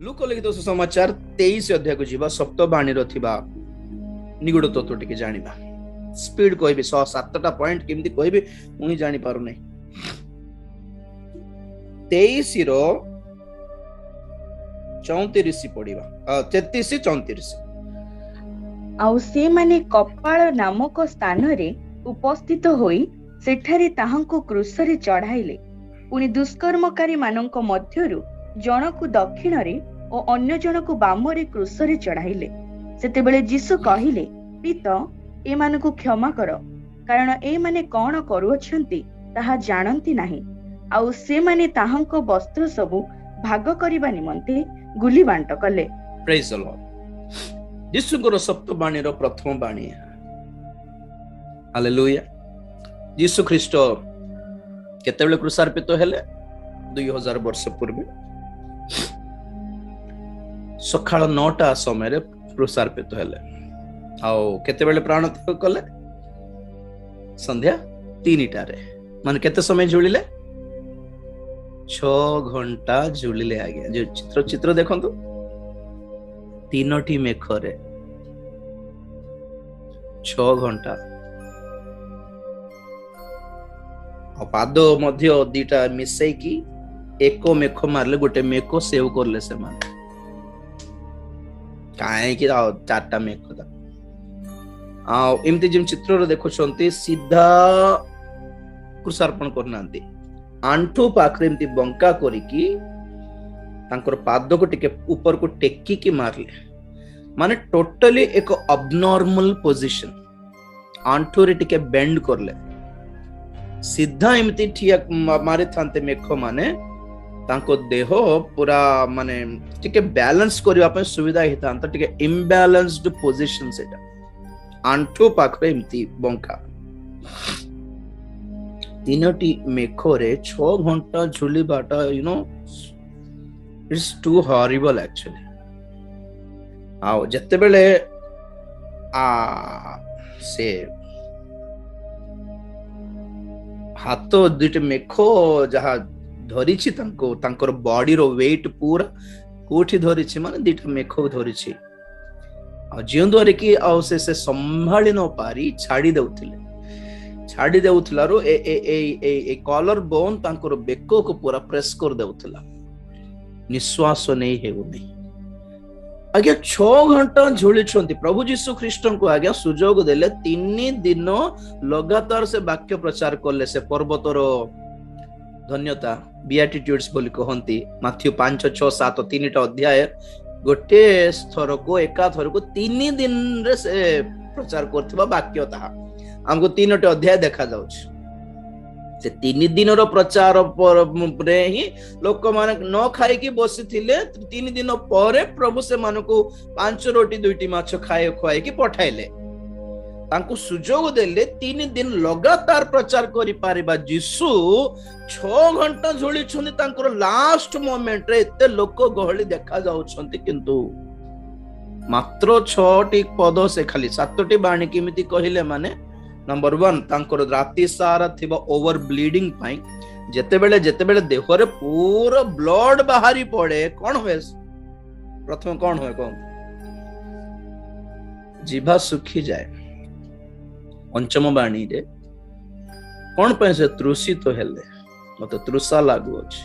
Look लिखित सुसमाचार 23 अध्याय को जीवा सप्तवाणी निगूढ़ तत्व टिके जानिबा। स्पीड कहबी 107टा पॉइंट केमती कहबी मुई जानि पारु नै। 23 रो 34 पढिबा 33 34 आउ से माने कपाळ नामक स्थान रे उपस्थित होई सेठारे ताहांको क्रूसरे चढ़ाइले। पुनि दुष्कर्मकारी मानक मध्यरु जनकु दक्षिण रे और अन्य जनकु बाम रे क्रूसरे चढ़ाइले। सेतेबेले यीशु कहिले, पिता ए मानकु क्षमा कर, कारण ए माने कोन करूछंती ताहा जानंती नाही। आउ से माने ताहांको वस्त्र सबु भाग करिबा निमंते गुली बांट कले। Praise the lord. यीशुଙ୍କର सप्तवाणीର प्रथम बाणी। हालेलुया। यीशु ख्रीष्ट केतेबेले क्रूसार्पित हेले 2000 वर्ष पूर्व सकाळ 9टा समय क्रूसार्पित हेले। आउ केतेबेले प्राण त्याग कले संध्या 3टा रे। माने केते समय झुलिले 6 घंटा झुलिले। आगे जो चित्र देखंतु 3टी मेखरे 6 घंटा पाद मध्य 2टा मिसई की एको मेख मारले गोटे मेको सेव करले से माने काहे कि 4टा मेख दा आ एमती जिम चित्र रो देखुछंती सीधा क्रूसार्पण करनांती आंठू पाखरे एमती बंका करिकी तांकर पाद को टिके ऊपर को टेकी की मारले। माने टोटली एक अबनॉर्मल पोजीशन। आंठू रे टिके बेंड करले सीधा एमती ठिया मारे थांते मेख माने तांको देह पूरा माने टिके बैलेंस करबा पे सुविधा हितांत टिके इम्बैलेंस्ड पोजीशन सेटा आंठू पाखरे एमती बंका 3टी मेखरे 6 घंटा झुली बाटा you know it's too horrible actually. आओ जत्ते बेले से हाथ 2टे मेखो जहा धरिछि तांको तांकर बॉडी रो वेट पूरा कोठी धरिछि माने 2टा मेखो धरिछि आ जियो द्वारे कि आ से संभाळि न पारी छाडी देउथिलारो ए कॉलर बोन तांकर बेको को पूरा प्रेस कर देउथिला। निश्वास नहीं हेउनी। आज्ञा 6 घंटा झुलिछंती प्रभु यीशु ख्रीष्ट को आज्ञा सुजोग देले 3 दिन लगातार से वाक्य प्रचार करले। से पर्वतर धन्यता बियाटिट्यूड्स बोली कहंती माथ्यू 5 6 7 3टा अध्याय गोटे थर को एका थर को 3 दिन रे से प्रचार करथिबा वाक्य ताहा हमको 3टे अध्याय देखा जाउछ। से 3 दिन रो प्रचार पर ही लोक माने न खाई की बसी थिले। 3 दिन परे प्रभु से मान को 5 रोटी 2टी माछ खाए खुआई की पठाइले तांको सुजोग देले 3 दिन लगातार प्रचार करि पारिबा। यीशु 6 घंटा झोली छंदी तांकर लास्ट मोमेंट रे एते लोक गहली देखा जाउछंती किंतु मात्र 6टी पद से खाली 7टी बाणी केमिति कहिले माने नंबर 1 तांकर राति सारा थिबा ओवर ब्लीडिंग पाई जेतेबेले देह रे पूरा ब्लड बाहरी पड़े कोन होय प्रथम कोन होय कोन जीभा सुखी जाए। पंचम बाणी रे कोन पे से तृषित हेले मते तृषा लागु अछि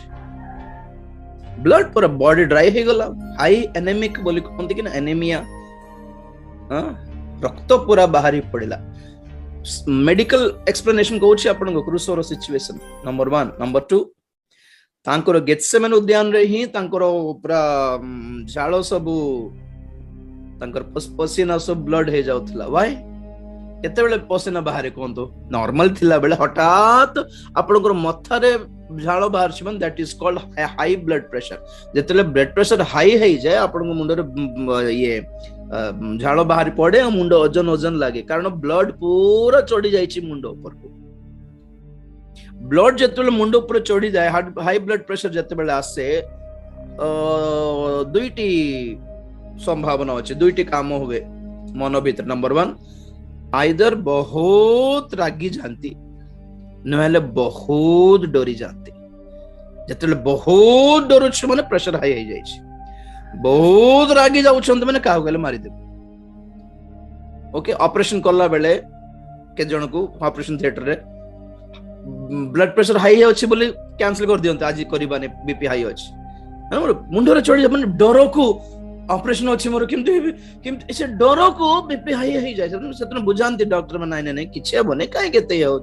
ब्लड पूरा बॉडी ड्राई हे गला हाई एनेमिक बोली कोनती कि एनीमिया रक्त पूरा बाहरी पड़िला। मेडिकल एक्सप्लेनेशन कहूँ आपन क्रूसर सिचुएशन नंबर 1 नंबर 2 तांकर गेत्सेमेन उद्यान रे ही तांकर पूरा झाଳ सब तांकर पसीना सब ब्लड हे जाउथला। व्हाई केते बेले पसीना बाहरे कोंतो नॉर्मल थिला बेले हठात आपनकर मथा रे झाଳ बाहर छिबन that is called high blood pressure. जेतेले ब्लड प्रेशर हाई हे जाय आपन मुंड रे ये झाଳ बाहरी पड़े मुंड ओजन लगे कारण ब्लड पूरा चढ़ी जाइछि मुंड ऊपर को। ब्लड जेतेले मुंड ऊपर चढ़ी जाए हाई ब्लड प्रेशर जेतेबेले आसे 2टी संभावना अछि 2टी काम हुए मन भीतर। नंबर 1 आइदर बहुत रागी जानती नहले बहुत डरी जानती। जेतेले बहुत डरुछ माने प्रेशर हाई हो जाइछि बहुत रागी जाउछन्ते माने काहु गले मारी देबे। ओके ऑपरेशन करला बेले के जन को ऑपरेशन थिएटर रे ब्लड प्रेशर हाई अछि बोली कैंसिल कर दियंते आज करबाने बीपी हाई अछि मुंडरे चढ़ी माने डर को ऑपरेशन अछि मोर केमति से डर को बीपी हाई हो जाय सेतन बुझांती डॉक्टर में नाइ नै किछ हेबने काहे केते हो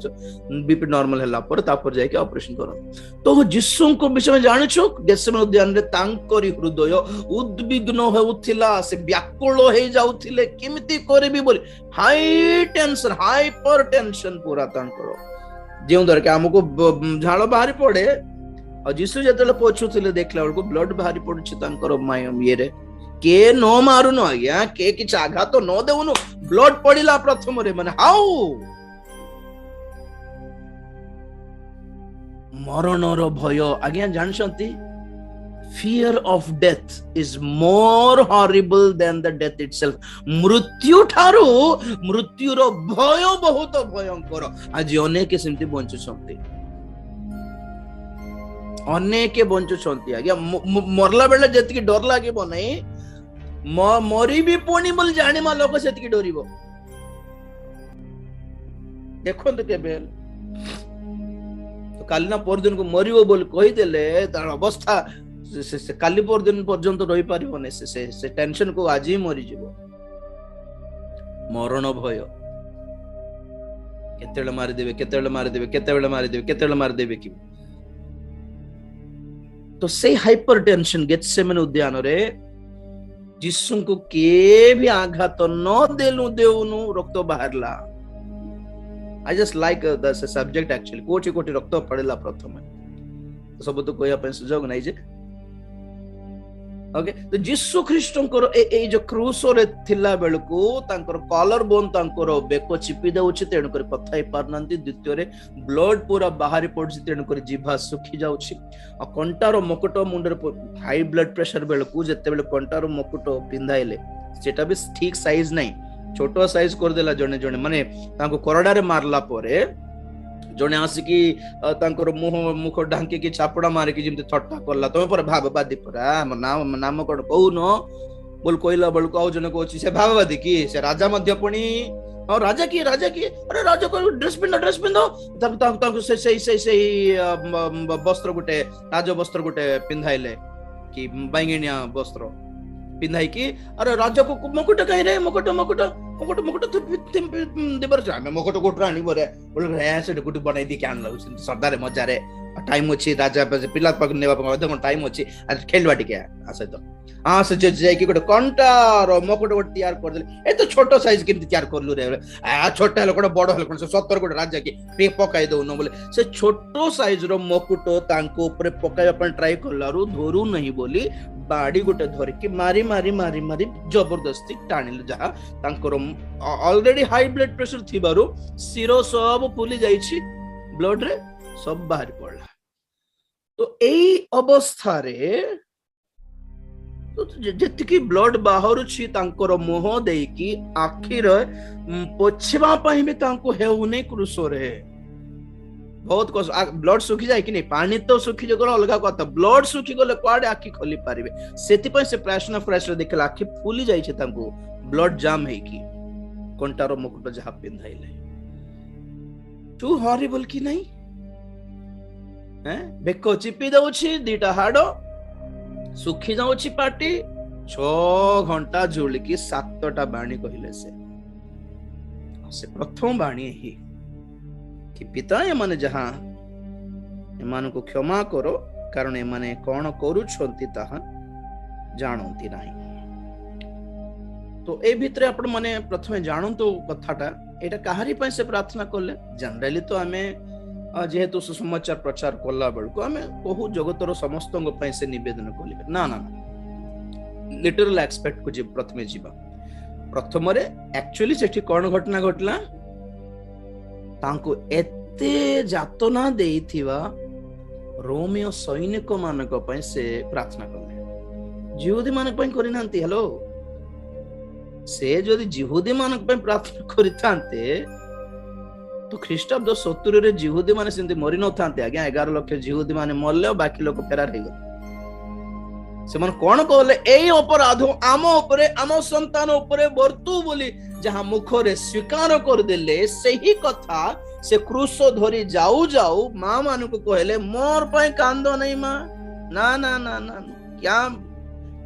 बीपी नॉर्मल हला पर तापर जाय के ऑपरेशन कर। तो यीशु को विषय में जानि छु गेसेमन उद्यान रे तांकरी हृदय उद्विग्न होउथिला से व्याकुल हो जाउथिले केमति करबी बोली हाई टेंशन हाइपर टेंशन पूरा तांकर जेउ दर के हमको झाड़ बाहरी पड़े और यीशु जतले पछुथिले देखला बेलको ब्लड बाहरी पड़ुछि तांकर ये रे के न मारुनो आज्ञा के किछ आघात तो न देउनो ब्लड पड़िला प्रथम रे माने हाउ मरणर भय आज्ञा जानछंती fear of death is more horrible than the death itself मृत्यु ठारू मृत्युर भय बहुत भयंकर। आज अनेक सेमती बंचुछंती अनेक बंचुछंती आज्ञा मरला बेले जतिकी डर लागिबो नै मरी भी पुणी बोल जाने मा लोक सेतिकी डरिबो देखंतु केबे तो काली ना पर दिन को मरिबो बोल कहि देले तार अवस्था से काली पर दिन पर्यंत रही पारिबो नै से टेंशन को आज ही मरि जिवो मरण भय केतेले मारि देबे केतेले मारि देबे केतेले मारि देबे केतेले मारि देबे कि तो से हाइपर टेंशन गेत्सेमने उद्यान रे यीशु को के भी आघात न देलु देउनु रक्त बाहरला। I just like the subject actually कोटी कोटी रक्त पड़ेला प्रथम सब तो कोया पे सुजोग नै जे ओके तो यीशु ख्रीष्टंकर ए जो क्रूस रे थिला बेलको तांकर कॉलर बोन तांकर बेको चिपी देउछि तेनु कर कथाई पारनंती द्वितीय रे ब्लड पूरा बाहरी पड़छि तेनु कर जीभा सुखी जाउछि आ कंटारो मकुट मुंडर हाई ब्लड प्रेशर बेलको जते बेले कंटारो मकुट पिंधाइले सेटा भी ठीक साइज नै छोटो साइज कर देला जने जने माने तांको कोरडा रे मारला परे जने आसिकी तांकर मुख ढांकी की चापड़ा मारे की जिमते थट्टा करला तमे पर भाववादी परा नाम कोन कहूनो बोल कोइला बल को जने को से भाववादी की से राजा मध्य पणी और राजा की अरे राजा को ड्रेस पिंदो तब से वस्त्र गुटे राज वस्त्र गुटे पिंधाइले कि बैंगनिया वस्त्र पिंधाई की अरे राजा को मुकुट कहि रे मुकुट देबर हम मुकुट कोट रानी बोले बोल ऐसे गुट बनाई दी क्या लाउ सरदार मजा रे टाइम अछि राजा पिला पक नेबा पक टाइम अछि आज खेलवा टिके आसे तो हां से जे कि गोटे कंटार मुकुट गोटे तैयार कर देले ए तो छोटो साइज केमति तैयार करलु रे आ छोटा हल कोन बड़ हल कोन 70 गोटे राजा के पे पकाई दउ न बोले से छोटो साइज रो मुकुट तांको ऊपर पकाय अपन ट्राई करलारु धोरु नहीं बोली बाड़ी गोटे धर के मारी मारी मारी मारी जबरदस्ती टाणिले जहा तांकर ऑलरेडी हाई ब्लड प्रेशर थिबारु सिरो सब फुली जाईछि ब्लड रे सब बाहर पड़ला। तो एई अवस्था रे तो जतिकी ब्लड बाहर छी तांकर मुह देकी आखिर पोछवा पई भी तांको हेउने क्रूसो रे बहुत कष्ट ब्लड सुखी जाए कि नहीं पानी तो सुखी जगह अलग कथा ब्लड सुखी गले कुआडे आखि खोली पारिबे सेति पय से प्रश्न फ्रेश देखला आखि फुली जाई छै तांको ब्लड जाम है कि कंटारो मुकुट जहा पिंधाइले टू हॉरिबल कि नहीं हैं बेको चिपी दउछि दीटा हाडो सुखी जाउछि पाटी 6 घंटा झुली की 7टा बाणी कहिले से प्रथम बाणी ही कि पिता एमाने जहां एमान को क्षमा करो कारण एमाने कोन करूछंती ताहा जानंती नाही। तो ए भितरे आपण माने प्रथमे जानंतो कथाटा एटा काहारी पय से प्रार्थना करले जनरली तो हमें जेहेतु सुसमाचार प्रचार करला बेलको हमें बहु जगतर समस्त पय से निवेदन करले ना ना लिटरल एक्सपेक्ट को जे प्रथमे जीवा प्रथम रे एक्चुअली सेठी कोन घटना घटला तांको एते जातना देइथिवा रोमियो सैनिक मानक पय से प्रार्थना करले जिहुदी मानक पय करि नांती हेलो से जदि जिहुदी मानक पय प्रार्थना करिथांते तो ख्रीष्टाब्द 70 रे जिहुदी माने सेंति मरि न थांते आज्ञा 11 लाख जिहुदी माने मरले बाकी लोक फेरार हे गले ସେମାନେ କଣ କହିଲେ, ଏଇ ଅପରାଧ ଆମ ଉପରେ, ଆମ ସନ୍ତାନ ଉପରେ ବର୍ତ୍ତୁ ବୋଲି ଯାହା ମୁଖରେ ସ୍ୱୀକାର କରିଦେଲେ, ସେହି କଥା ସେ କ୍ରୁଶ ଧରି ଯାଉ ଯାଉ ମା ମାନଙ୍କୁ କହିଲେ, ମୋର ପାଇଁ କାନ୍ଦ नहीं माँ, ना ना ना ना, क्या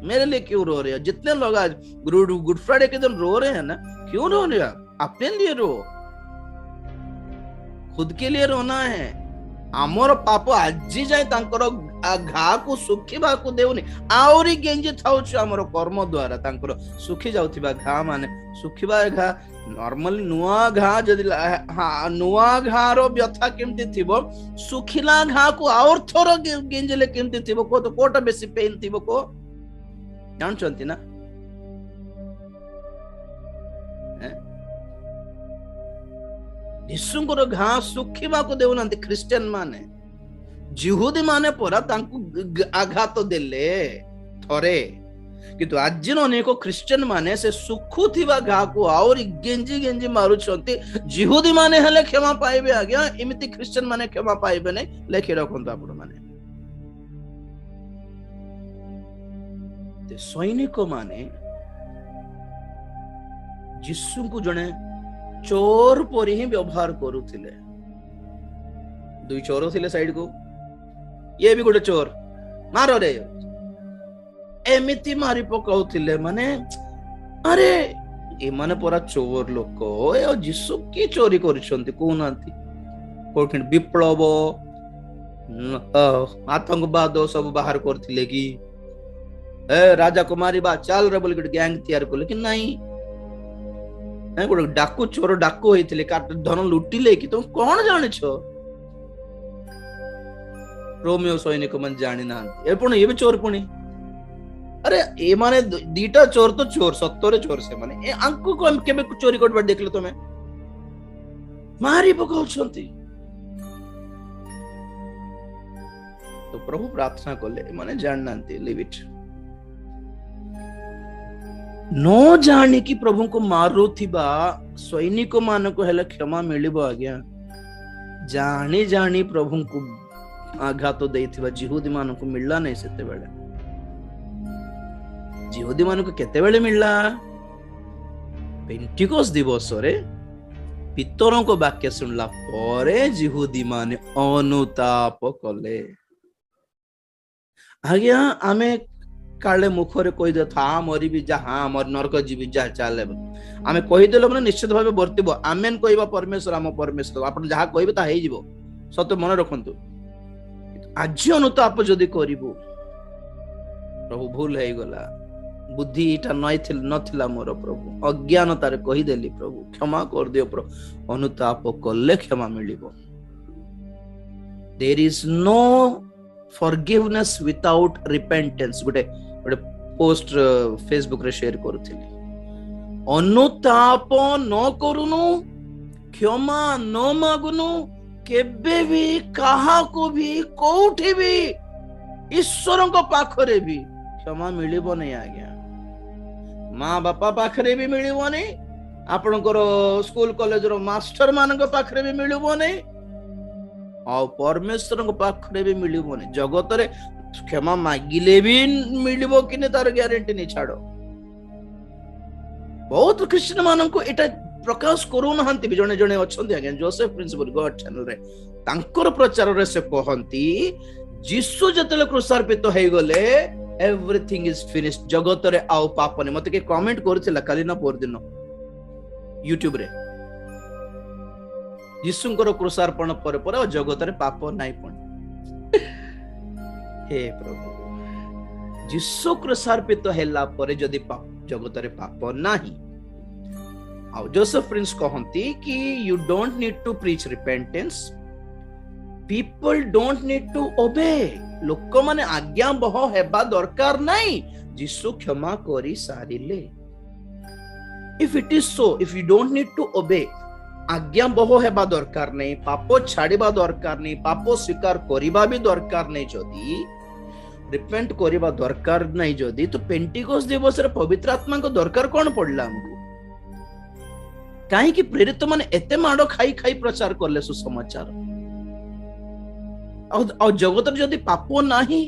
मेरे लिए क्यों रो रहे हो? जितने लोग आज गुड फ्राइडे के दिन रो रहे हैं ना, क्यों रो रहे हो? अपने लिए रो, खुद के लिए रोना है। आमर पाप आजी जाए तांकर घा को सुखिबा को देउनी, आउरी गेंजी थाउछ आमर कर्म द्वारा तांकर सुखी जाउथिबा घा माने सुखिबा घा। नॉर्मली नुआ घा जदि नुआ घा रो व्यथा केमती थिबो, सुखिला घा को और थोर गेंजले केमती थिबो को, तो कोटा बेसी पेन थिबो को जानचंती ना। यीशुଙ୍କର ଘା ଶୁଖିବାକୁ ଦେଉନାହାନ୍ତି ଖ୍ରୀଷ୍ଟିଆନ ମାନେ। ଜିହୁଦୀ ମାନେ ପରା ତାଙ୍କୁ ଆଘାତ ଦେଲେ ଥରେ, କିନ୍ତୁ ଆଜିର ଅନେକ ଖ୍ରୀଷ୍ଟିଆନ ମାନେ ସେ ଶୁଖୁଥିବା ଘାକୁ ଆହୁରି ଗେଞ୍ଜି ଗେଞ୍ଜି ମାରୁଛନ୍ତି। ଜିହୁଦୀ ମାନେ ହେଲେ କ୍ଷମା ପାଇବେ ଆଜ୍ଞା, ଏମିତି ଖ୍ରୀଷ୍ଟିଆନ ମାନେ କ୍ଷମା ପାଇବେ ନାହିଁ। ଲେଖି ରଖନ୍ତୁ ଆପଣ ମାନେ। ସୈନିକ ମାନେ ଯୀଶୁଙ୍କୁ ଜଣେ चोर पर ही व्यवहार करुथिले। दुई चोर थिले साइड को, ये भी गोटे चोर, मारो रे, एमिति मारी पकाउथिले। माने अरे ए माने पूरा चोर लोक, ए जीसु की चोरी करिसंती कोनांती। कोठिन विप्लव आतंकवाद सब बाहर करथिले कि ए राजा कुमारी बा चाल रे बोल गैंग तैयार करले कि नहीं। गोटे डाकू चोर डाकू होइथिले, धन लुटिले कि तुम कौन जानिछ? रोमियो सैनिक मन जानि ना, ए पुणी ये भी चोर पुणी। अरे ए माने दीटा चोर तो चोर, सत्तरे चोर से माने ए आंकु को केबे चोरी करबा देखले तमे मारी पकाउछंती। तो प्रभु प्रार्थना कले, माने जाननांती, लिव इट। न जानी कि प्रभु को मारुथिबा सैनिक मान को हेले क्षमा मिलिबो आज्ञा। जानी जानी प्रभु को आघात देइथिबा जिहुदी मान को मिलला नहीं सेते बेले। जिहुदी मान को केते बेले मिलला? पेंटिकोस दिवस रे पितरों को वाक्य सुनला परे जिहुदी माने अनुताप कले। आज्ञा आमे काले मुखरे कहि दे था मरी भी जा, हाँ मर नरक जीवी जा चले आमे कहि देलो माने निश्चित भाबे वर्तिबो। आमेन कहबा परमेश्वर आम परमेश्वर, आपण जहा कहबे ता हेइ जिवो। सत्य मन रखंतु। आज अनुताप जदि करिवो, प्रभु भूल हेइ गला, बुद्धि इटा नथिला मोर प्रभु, अज्ञानतारे कहि देली प्रभु, क्षमा कर दियो प्रभु। अनुताप कले क्षमा मिलिबो। There is no forgiveness without repentance। गोटे पोस्ट फेसबुक रे शेयर करूथिली। अनुताप न करूनु, क्षमा न मागुनु, केबे भी कहा को भी कोठी भी ईश्वर को पाखरे भी क्षमा मिलिबो नहीं आज्ञा। माँ बापा पाखरे भी मिलिबो नहीं, आपनकर स्कूल कॉलेज रो मास्टर मान को पाखरे भी मिलिबो नहीं, और परमेश्वर को पाखरे भी मिलिबो नहीं। जगत रे क्षमा मागिले भी मिलिबो कि ने तार ग्यारंटी नहीं छाड़ो। बहुत ख्रिस्टियन मान को एटा प्रकाश करू नहंती भी, जने जने अछंती आज्ञा जोसेफ प्रिंसिपल गॉड चैनल रे तांकर प्रचार रे से कहंती यीशु जतले क्रूसार्पित हेइ गले एवरीथिंग इज फिनिश्ड, जगत रे आउ पाप नहीं। मते के कमेंट करथिला काली ना पोर दिन यूट्यूब रे, यीशुंकर क्रूसार्पण पर पर जगत रे पाप नाही पण। हे प्रभु, यीशु क्रूसार्पित हेला परे जदि जगत रे पाप नाही। आ जोसेफ प्रिंस कहंती कि you don't need to preach repentance, people don't need to obey. लोक माने आज्ञा बह हेबा दरकार नाही, यीशु क्षमा करी सारिले। If it is so, if you don't need to obey, आज्ञा बह हेबा दरकार नहीं, पाप छाड़िबा दरकार नहीं, पाप स्वीकार करिबा भी दरकार नहीं, जदि रिपेंट करिबा दरकार नहीं जदि, तो पेंटिकोस दिवस रे पवित्र आत्मा को दरकार कौन पड़ला हमको? काहे कि प्रेरित माने एते माडो खाई खाई प्रचार करले सुसमाचार। और जगत रे जदि पाप नाही,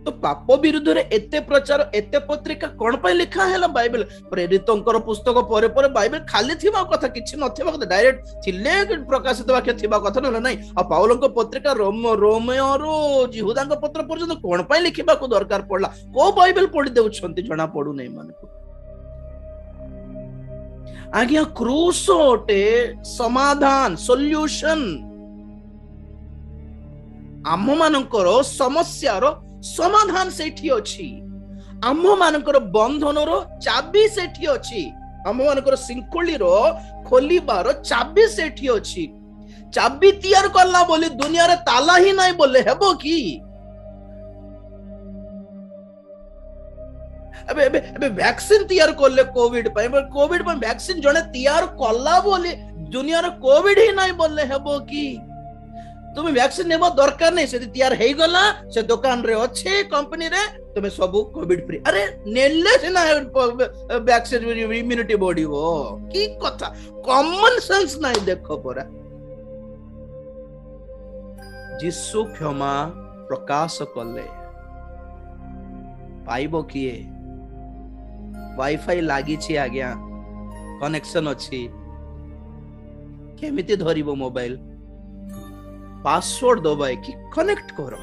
तो पाप विरुद्ध रे एते प्रचार एते पत्रिका कोन पे लिखा हैला बाइबल प्रेरितंकर पुस्तक परे परे बाइबल खाली थिबा कथा किछि नथिबा कथा डायरेक्ट थिले प्रकाशित वाक्य थिबा कथा न नहीं आ पाउलंक पत्रिका रोमियो रो यहूदांक पत्र पर्यंत कोन पे लिखिबा को दरकार पड़ला को बाइबल पढि देउछंती जना पडु नै मानको आज्ञा क्रूस ओटे समाधान सॉल्यूशन आम मानकर समस्यार समाधान सेठी अछि आम मानकर बंधनर चाबी सेठी अछि आम मानकर सिंकुली रो खोलिबार चाबी सेठी अछि चाबी तैयार करला बोली दुनिया रे ताला ही नहीं बोले हेबो की अबे वैक्सीन तैयार करले कोविड पे वैक्सीन जने तैयार करला बोली दुनिया रे कोविड ही नहीं बोले हेबो की तुम वैक्सीन नेबो दरकार नहीं से तैयार हे गला से दुकान रे अच्छे कंपनी रे तुम सब कोविड फ्री अरे नेले से ना वैक्सीन इम्यूनिटी बॉडी हो की कथा कॉमन सेंस नहीं देखो परा जिसु क्षमा प्रकाश कले पाइबो किए वाईफाई लागी छी आज्ञा कनेक्शन अछि केमिति धरिबो मोबाइल पासवर्ड दबाए कि कनेक्ट करो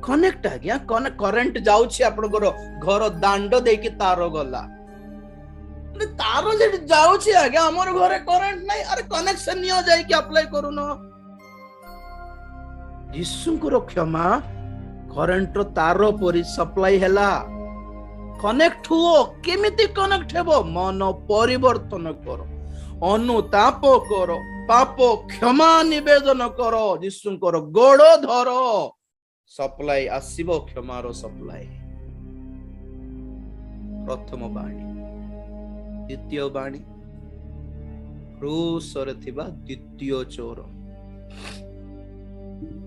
कनेक्ट आज्ञा करंट जाउछि आपनकर घर दांड देकी तारो गला तारो जे जाउछि आज्ञा हमर घरे करंट नाही अरे कनेक्शन नियो जाय कि अप्लाई करू न यीशुकर क्षमा करंट रो तारो परि सप्लाई हैला कनेक्ट हुओ केमिति कनेक्ट हेबो मन परिवर्तन करो अनुताप करो पाप क्षमा निवेदन करो यीशुकर गोड़ धरो सप्लाई आसीबो क्षमारो सप्लाई प्रथम बाणी द्वितीय बाणी क्रूस रे थिबा द्वितीय चोर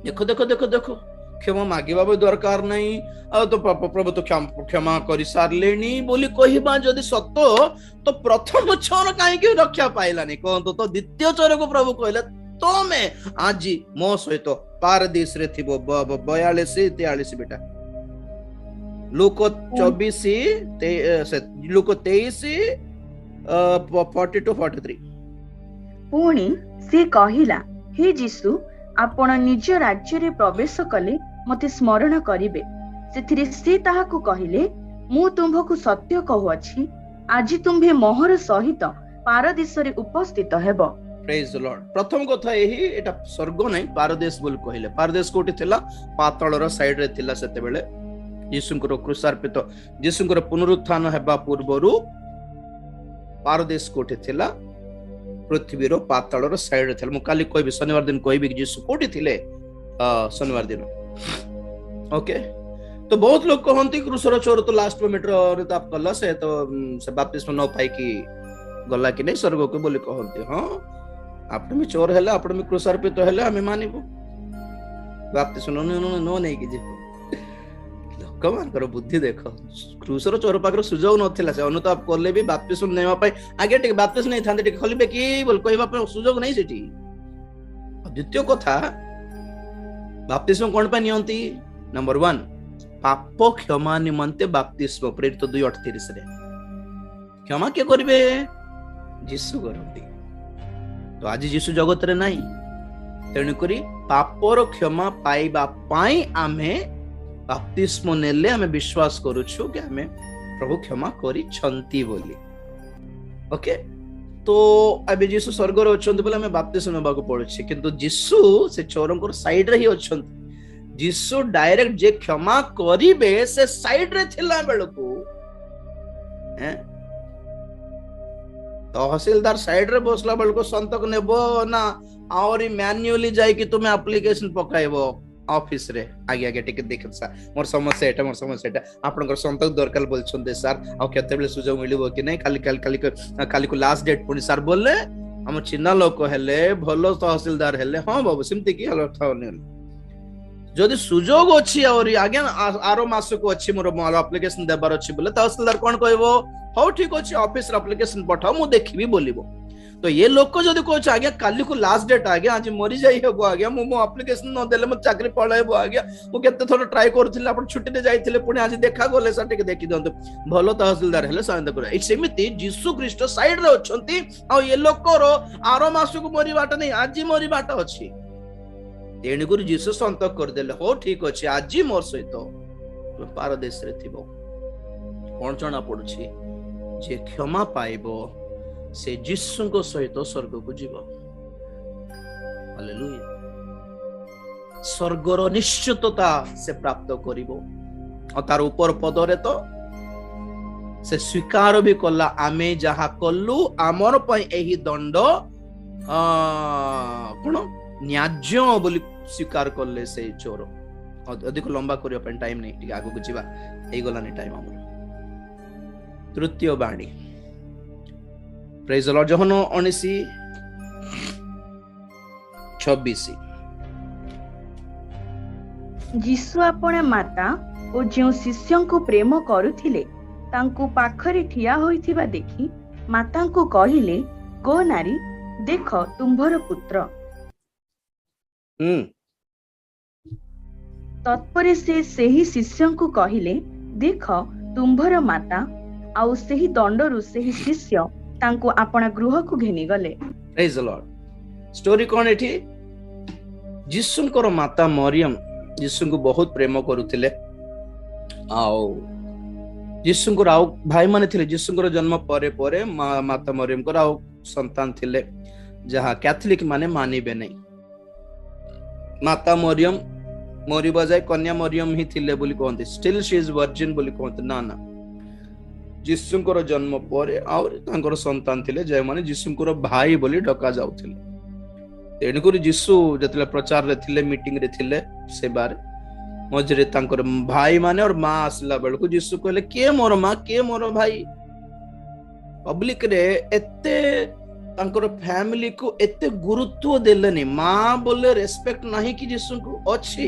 देखो देखो देखो देखो क्षमा मागिबा भी दरकार नहीं तो प्रभु तो क्षमा कर सारलेनी बोली कहिबा जदि सत्य तो प्रथम चोर काहे रक्षा पाइलानी कहतो तो द्वितीय चोर को प्रभु कहले तमे आज मो सहित पारदीस रे थिबो 42 43 बेटा लूक 24 लूक 23 42 43 पुणी से कहिला हे यीशु आपण निज राज्य रे प्रवेश कले मते स्मरण करिवे सेथिरे से ताहाकु कहिले मु तुमभकु सत्य कहूअछि आज तुम्भे मोहर सहित पारदेश रे उपस्थित हेबो प्रेज द लॉर्ड प्रथम कथा एही एटा स्वर्ग नै पारदेश बोल कहिले पारदेश कोठी थिला पातळर साइड रे थिला सेते बेले यीशुंकर क्रूसार्पित यीशुंकर पुनरुत्थान हेबा पूर्वरु पारदेश कोठी थिला पृथ्वीर पातळर साइड रे थिला मु काली कहबी शनिवार दिन कहबी कि यीशु कोठी थिले शनिवार दिन ओके तो बहुत लोग कहती क्रूसर चोर तो लास्ट मीटर ताप कला से तो से बाप्तिस्म न पाई कि गला कि नहीं स्वर्ग को बोली कहते हाँ आपण में चोर हैला आपण में क्रूसार्पित हैला हमें मानिबो बाप्तिस्म न नहीं कि जे लोक मानकर बुद्धि देखो क्रूसर चोर पाकर सुजोग नथिला से अनुताप करले भी बाप्तिस्म नेवा पाई आगे टिक बाप्तिस्म नहीं थांदे टिक खलिबे कि बोल कहबा पे सुजोग नहीं सेठी द्वितीय कथा बाप्तिस्म कोन पे नियंती नंबर 1 पाप क्षमा निमंते बाप्तिस्म प्रेरित 2:38 रे क्षमा के करिवे यीशु करंती तो आज यीशु जगत रे नाही तेणु करी पापर क्षमा पाइबा पाई आमे बाप्तिस्म नेले आमे विश्वास करूछु कि आमे प्रभु क्षमा करी छंती बोली ओके तो अबे यीशु स्वर्ग रे अछंती बोले आमे बाप्तिस्म नेबा को पड़छि किंतु यीशु से चोरंकर साइड रे ही अछंती यीशु डायरेक्ट जे क्षमा करिवे से साइड रे थिला बेलको तहसीलदार साइड रे बसला बेलको संतक नेबो ना और मैन्युअली जाय कि तुमे एप्लीकेशन पकाइबो ऑफिस रे आगे आगे टिके देख सर मोर समस्या एटा आपनकर संतक दरकार बोलछन दे सर आ केते बेले सुजोग मिलिबो कि नै खाली को लास्ट डेट पुनी सर बोलले हम चिन्ना लोक हेले भलो तहसीलदार हेले हां बाबू सिमती की हलो थाने जदि सुजोग अछि और आगे आरो मास को अछि मोर एप्लीकेशन देबार अछि बोले तहसीलदार कोन कहबो हो ठीक अछि ऑफिस रे एप्लीकेशन पठाओ मु देखिबी बोलिबो तो ये लोक जदि कह आज्ञा काली को लास्ट डेट आज्ञा आज मरी जाई हेबो आज्ञा मु मो एप्लिकेशन न देले मो चाकरी पळाइबो आज्ञा मु केते थोर ट्राई करथिले आपण छुट्टी रे जाइथिले पुणी आज देखा गले सा टिके देखि दंतु भलो तहसीलदार हेले साइंद कर ए सेमिति जीसु ख्रीष्ट साइड रे अछंती आ ये लोकर आरो मास को मरी बाट नहीं आज मरी बाट अछि तेणी गुरु जीसु संतक कर देले हो ठीक अछि आज मोर सहित पारदेश रे थिबो कोन जणा पडुछि जे क्षमा पाइबो से जीसु को सहित स्वर्ग को जीव हालेलुया स्वर्गर निश्चितता से प्राप्त करिवो और तार ऊपर पदरे तो से स्वीकार भी कला आमे जहा कलु आमर पई एही दंड कोन न्याज्य बोली स्वीकार करले से चोर अधिक लंबा करियो पे टाइम नहीं ठीक आगु को जीवा एई गलानी टाइम हमर तृतीय बाणी प्रेज द लॉर्ड जहन 19:26 जीसु आपण माता ओ जो शिष्यों को प्रेम करुथिले तांकु पाखरे ठिया होइथिबा देखि माता को कहिले गो नारी देख तुम्भर पुत्र तत्परे से सही शिष्यों को कहिले देख तुम्भर माता आउ सही दंडरु सही शिष्य तांको आपण गृह को घेनी गले प्रेज द लॉर्ड स्टोरी कोन एठी जीसुंकर माता मरियम जीसु को बहुत प्रेम करुथिले आउ जीसुंकर आउ भाई माने थिले जीसुंकर जन्म परे परे माता मरियम को आउ संतान थिले जहा कैथोलिक माने मानिबे नहीं माता मरियम मरी बजाय कन्या मरियम ही थिले बोली कहते स्टिल शी इज वर्जिन बोली कहते ना ना जीसुंकर जन्म परे और तांकर संतान थिले जे माने जीसुंकर भाई बोली डका जाउथिले तेणुकर जीसु जतले प्रचार रे थिले मीटिंग रे थिले से बार मझरे तांकर भाई माने और मां आसला बेलको जीसु कहले के मोर मां के मोर भाई पब्लिक रे एते तांकर फैमिली को एते गुरुत्व देलेनी मां बोले रेस्पेक्ट नहीं कि जीसु को अछि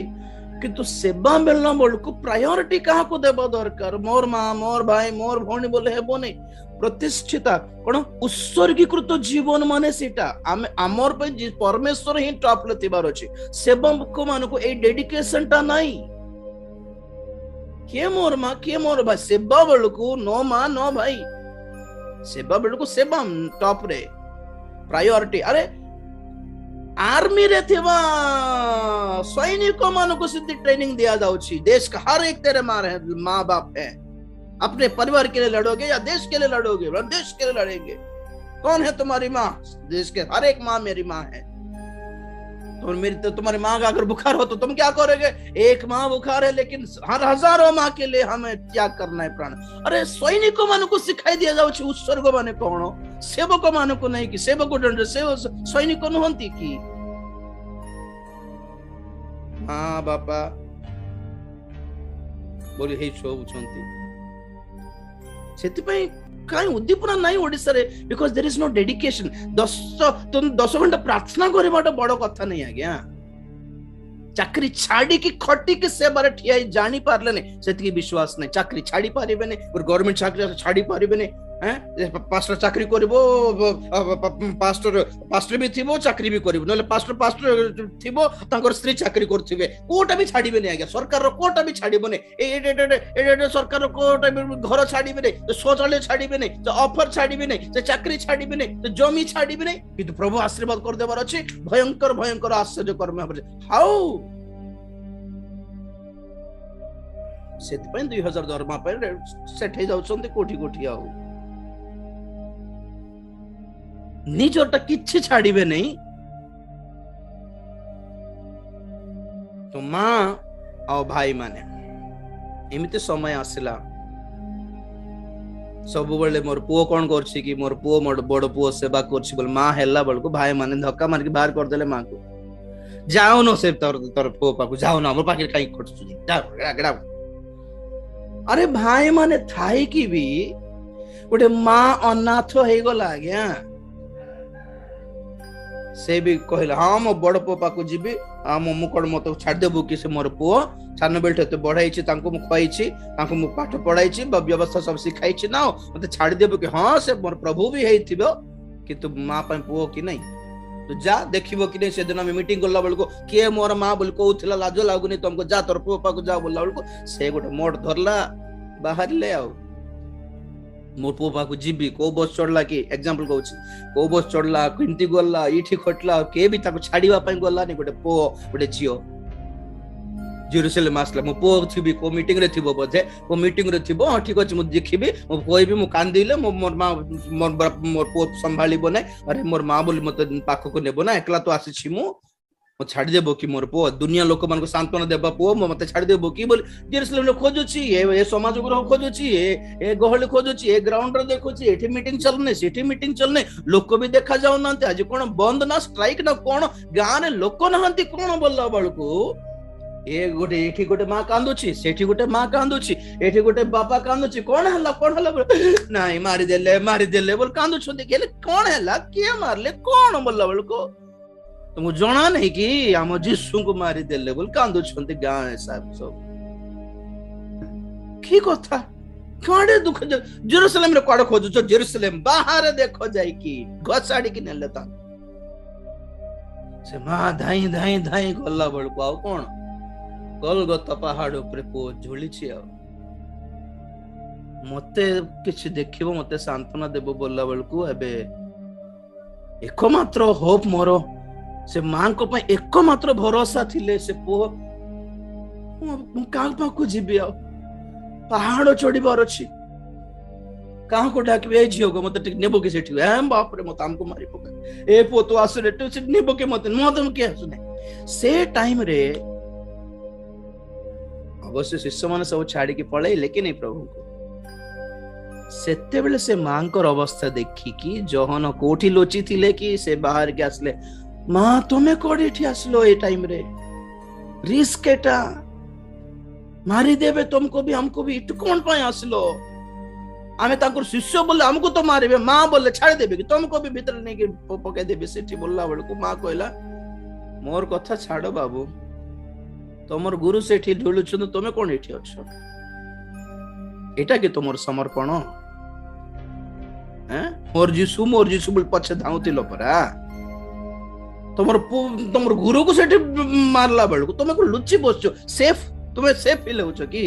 किंतु सेवा मिलना बेलको प्रायोरिटी कहा को देबा दरकार मोर मां मोर भाई मोर भौणी बोले हेबो नहीं प्रतिष्ठिता कोन उत्सर्गीकृत जीवन माने सेटा आमर पे परमेश्वर ही टॉप ले तिबार अछि सेवक मान को ए डेडिकेशन ता नहीं के मोर मां के मोर भाई सेवा बेलको नो मां नो भाई सेवा बेलको सेवा टॉप रे प्रायोरिटी अरे आर्मी रे थिबा सैनिक मान को सिद्धि ट्रेनिंग दिया जाउछि देश का हर एक तेरे मां बाप है अपने परिवार के लिए लड़ोगे या देश के लिए लड़ोगे देश के लिए लड़ेंगे कौन है तुम्हारी माँ देश के हर एक माँ मेरी माँ है तो मेरी तो तुम्हारी माँ का अगर बुखार हो तो तुम क्या करोगे एक माँ बुखार है लेकिन हर हजारों माँ के लिए हमें त्याग करना है प्राण अरे सैनिकों मान को सिखाई दिया जाऊ उत्सर्ग माने कौन सेवक मान को नहीं कि सेवक दंड सैनिक नुहंती कि हाँ बापा बोली हे शोभुछंती सेति काई उद्दीपना नहीं ओडिसा रे because there is no dedication 10 घंटा प्रार्थना करबाटा बड़ कथा नहीं आज्ञा चाकरी छाड़ी की खटी के से बारे ठिया जानी पारले ने सेति विश्वास नहीं चाकरी छाड़ी पारिबे ने और गवर्नमेंट चाकरी छाड़ी पारिबे ने हैं पास्टर चाकरी करबो पास्टर भी थिबो चाकरी भी करबो नले पास्टर थिबो तांकर स्त्री चाकरी करथिबे कोटा भी छाड़ीबे ने आज्ञा सरकार रो कोटा भी छाड़ीबो ने ए सरकार रो कोटा घर छाड़ीबे ने शौचालय छाड़ीबे ने ऑफर छाड़ीबे ने चाकरी छाड़ीबे ने जमी छाड़ीबे ने किंतु प्रभु आशीर्वाद कर देबार अछि भयंकर भयंकर आश्चर्य कर्म हमरे हाउ सेति पय 2000 दरमा पे सेट हे जाउछन्ते कोठी कोठी आउ निजरटा किछि छाड़ीबे नहीं तो मां और भाई माने एमिते समय आसिला सब बेले मोर पुओ कोन करछि कि मोर पुओ मोर बड़ पुओ सेवा करछि बोल मां हेला बेल को भाई माने धक्का मार के बाहर कर देले मां को जाओ न से तोर पुओ पाकु जाओ न हमर पाके काई खटछु जा अरे भाई माने थाई की भी गोटे मां अनाथ हे गला गया से भी कहला हाँ मो बड़ पुओ पाकु जीबी आ मो मुकड़ मत छाड़ देबु कि से मोर पुओ सान बेलटे तो बढ़ाई तांको मु खुआई तांको मु पाठ पढ़ाई व्यवस्था सब सिखाई ना मते छाड़ देबु कि हाँ से मोर प्रभु भी हेइथिबो କିନ୍ତୁ ମା ପାଇଁ ପୁଅ କି ନାହିଁ ତୁ ଯା ଦେଖିବ କି ନାହିଁ। ସେଦିନ ଆମେ ମିଟିଂ କଲା ବେଳକୁ କିଏ ମୋର ମା ବୋଲି କହୁଥିଲା, ଲାଜ ଲାଗୁନି ତମକୁ, ଯା ତୋର ପୁଅ ପାଖକୁ ଯା ବୋଲିଲା ବେଳକୁ ସେ ଗୋଟେ ମୋଟ ଧରିଲା, ବାହାରିଲେ। ଆଉ ମୋ ପୁଅ ପାଖକୁ ଯିବି, କୋଉ ବସ୍ ଚଢିଲା କି, ଏକ୍ସାମ୍ପଲ କହୁଛି, କୋଉ ବସ୍ ଚଢିଲା, କେମିତି ଗଲା, ଏଇଠି ଖଟିଲା, କିଏ ବି ତାକୁ ଛାଡିବା ପାଇଁ ଗଲାନି। ଗୋଟେ ପୁଅ ଗୋଟେ ଝିଅ ଜେରୁସାଲେମ ଆସିଲା, ମୋ ପୁଅ ଥିବି, କୋଉ ମିଟିଂ ରେ ଥିବ ବୋଧେ, କୋଉ ମିଟିଂ ରେ ଥିବ, ହଁ ଠିକ ଅଛି ମୁଁ ଦେଖିବି, ମୁଁ କହିବି, ମୁଁ କାନ୍ଦିଲେ ମୋର ମା ମୋର ପୁଅ ସମ୍ଭାଳିବ ନାହିଁ, ଆରେ ମୋର ମା ବୋଲି ମତେ ପାଖକୁ ନେବ ନା, ଏକଲା ତ ଆସିଛି ମୁଁ ଛାଡିଦେବ କି ମୋର ପୁଅ, ଦୁନିଆ ଲୋକମାନଙ୍କୁ ସାନ୍ତ୍ୱନା ଦେବା ପୁଅ ମତେ ଛାଡିଦେବ କି ବୋଲି ଜେରୁସାଲେମରେ ଖୋଜୁଛି, ଏ ସମାଜ ଗୃହ ଖୋଜୁଛି, ଏ ଗହଳି ଖୋଜୁଛି, ଏ ଗ୍ରାଉଣ୍ଡରେ ଦେଖୁଛି, ଏଠି ମିଟିଂ ଚାଲୁନି, ସେଠି ମିଟିଂ ଚାଲୁନି, ଲୋକ ବି ଦେଖା ଯାଉନାହାନ୍ତି। ଆଜି କଣ ବନ୍ଦ ନା ଷ୍ଟ୍ରାଇକ ନା କଣ, ଗାଁରେ ଲୋକ ନାହାନ୍ତି କଣ ବୋଲିଲା ବେଳକୁ ଏଠି ଗୋଟେ ମା କାନ୍ଦୁଛି, ସେଠି ଗୋଟେ ମା କାନ୍ଦୁଛି, ଏଠି ଗୋଟେ ବାପା କାନ୍ଦୁଛି, କଣ ହେଲା ନାଇଁ ମାରିଦେଲେ ବୋଲି କାନ୍ଦୁଛନ୍ତି। କଣ ହେଲା, କିଏ ମାରିଲେ କଣ ବୋଲିଲା ବେଳକୁ ତମକୁ ଜଣା ନାହିଁ କି ଆମ ଯୀଶୁଙ୍କୁ ମାରିଦେଲେ ବୋଲି କାନ୍ଦୁଛନ୍ତି ଗାଁ ସବୁ। କି କଥା, କୁଆଡେ ଦୁଃଖ, ଜେରୁସାଲେମରେ କୁଆଡେ ଖୋଜୁଛ, ଜେରୁସାଲେମ ବାହାରେ ଦେଖ ଯାଇକି, ଘଷାଡିକି ନେଲେ ତାଙ୍କୁ। ସେ ମା ଧାଇଁ ଧାଇଁ ଧାଇଁ ଗଲା ବେଳକୁ ଆଉ କଣ, ଗୋଲଗୋତା ପାହାଡ ଉପରେ ପୁଅ ଝୁଲିଛି। ଆଉ ମତେ କିଛି ଦେଖିବ, ମତେ ସାନ୍ତ୍ୱନା ଦେବ ବୋଲିଲା ବେଳକୁ ଏବେ ଏକମାତ୍ର ହୋପ ମୋର ସେ ମାଙ୍କ ପାଇଁ, ଏକମାତ୍ର ଭରସା ଥିଲେ ସେ ପୁଅ। ମୁଁ କାହା ପାଖକୁ ଯିବି, ଆଉ ପାହାଡ ଚଢିବାର ଅଛି, କାହାକୁ ଡାକିବି, ଏ ଝିଅକୁ ମତେ ଟିକେ ନେବ କି ସେଠି, ବାପରେ ମତେ ଆମକୁ ମାରି ପକାଏ, ଏ ପୁଅ ତୁ ଆସୁ ସେଠି ନେବ କି ମତେ କିଏ ଆସୁନାହିଁ। ସେ ଟାଇମରେ ଅବଶ୍ୟ ଶିଷ୍ୟମାନେ ସବୁ ଛାଡିକି ପଳେଇଲେ କି ନାଇଁ ପ୍ରଭୁଙ୍କୁ। ସେତେବେଳେ ସେ ମାଙ୍କର ଅବସ୍ଥା ଦେଖିକି ଜହନ କୋଉଠି ଲୁଚିଥିଲେ କି ସେ ବାହାରିକି ଆସିଲେ, ମା ତମେ କୋଉଠି ଏଠି ଆସିଲ, ଏ ଟାଇମରେ ରିସ୍କ ଏଟା, ମାରିଦେବେ ତମକୁ ବି ଆମକୁ ବି, ଏଠୁ କଣ ପାଇଁ ଆସିଲ, ଆମେ ତାଙ୍କର ଶିଷ୍ୟ ବୋଲେ ଆମକୁ ତ ମାରିବେ, ମା ବୋଲେ ଛାଡିଦେବେ କି ତମକୁ ବି ଭିତରେ ନେଇକି ପକେଇଦେବେ ସେଠି ବୋଲିଲା ବେଳକୁ ମା କହିଲା, ମୋର କଥା ଛାଡ ବାବୁ, ତମର ଗୁରୁ ସେଠି ଢୁଳୁଛନ୍ତି, ତମେ କଣ ଏଠି ଅଛ, ଏଟା କି ତମର ସମର୍ପଣ? ମୋର ଯୀଶୁ ବୋଲି ପଛେ ଧାଉଁଥିଲ ପରା, ତମର ଗୁରୁକୁ ସେଠି ମାରିଲା ବେଳକୁ ତମେ କଣ ଲୁଚି ବସଛ, ତୁମେ ସେଫ ଫିଲ୍ ହଉଛ କି?